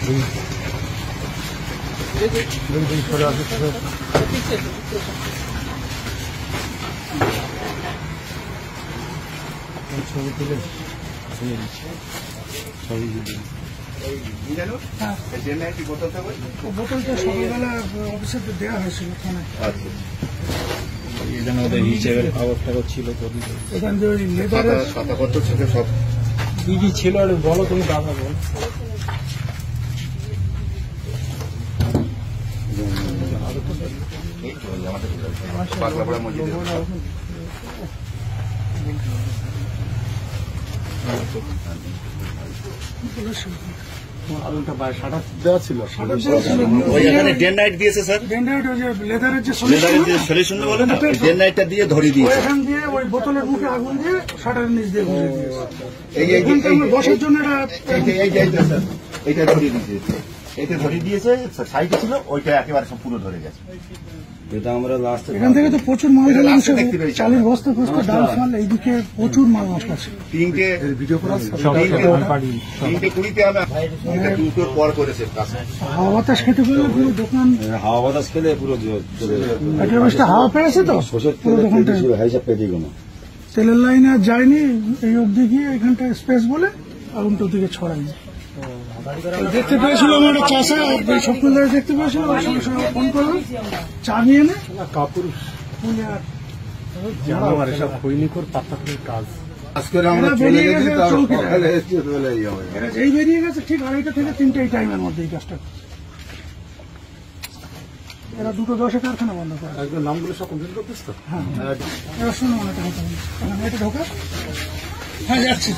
ছবি তুলে বোতলটা সকালবেলা অফিসে দেওয়া হয়েছিল থানায়। হিসেবের খবর টাবর ছিল এখান থেকে ওই লেবারের খাতাপত্র ছিল সব কি কি ছিল আর বলো তুমি দাদা বল। দেওয়া ছিল ডে নাইট দিয়েছে স্যার, ডে নাইট ওই যে লেদারের যে সলিউশন বলে না ডে নাইটটা দিয়ে ধরিয়ে দিয়েছে। এখান দিয়ে ওই বোতলের মুখে আগুন দিয়ে শাটারের নিচ দিয়ে ঘুরিয়ে দিয়েছে। এই বসার জন্য এইটা ধরিয়ে দিয়েছে, এটা ধরিয়ে দিয়েছে সাইডে ছিল ওইটা একেবারে সব পুরো ধরে গেছে। এটা আমরা লাস্ট এখান থেকে তো প্রচুর মাল চালের বস্তা ফস্তা ডাল ফাল এইদিকে প্রচুর মাল মশলা ছিল। তিনটে ভিডিও করা তিনটে কুড়িতে আমরা দুটোর পর করেছে হাওয়া বাতাস খেতে পারলে পুরো দোকান হাওয়া বাতাস খেলে পুরো হাওয়া পেয়েছে তো পুরো দোকানটা হিসাব পেয়ে গেল। তেলের লাইনে আর যায়নি এই অবধি গিয়ে এখানটা স্পেস বলে আগুনটা ওদিকে ছড়ায়নি। দেখতে পেয়েছিল আমার চাষা স্বপ্নদায় দেখতে পেয়েছিল সঙ্গে সঙ্গে ফোন করলাম চা নিয়ে এনে কাপড় সব খৈনিকর পাতা কাজ এই বেরিয়ে গেছে ঠিক 2:30 থেকে 3টে এই টাইমের মধ্যে এই কাজটা। এরা 2:10 কারখানা বন্ধ করে একদম নামগুলো সব কমপ্লিট করতেছ তো। হ্যাঁ এরা শুনো এটা ঢোকা। হ্যাঁ যাচ্ছি।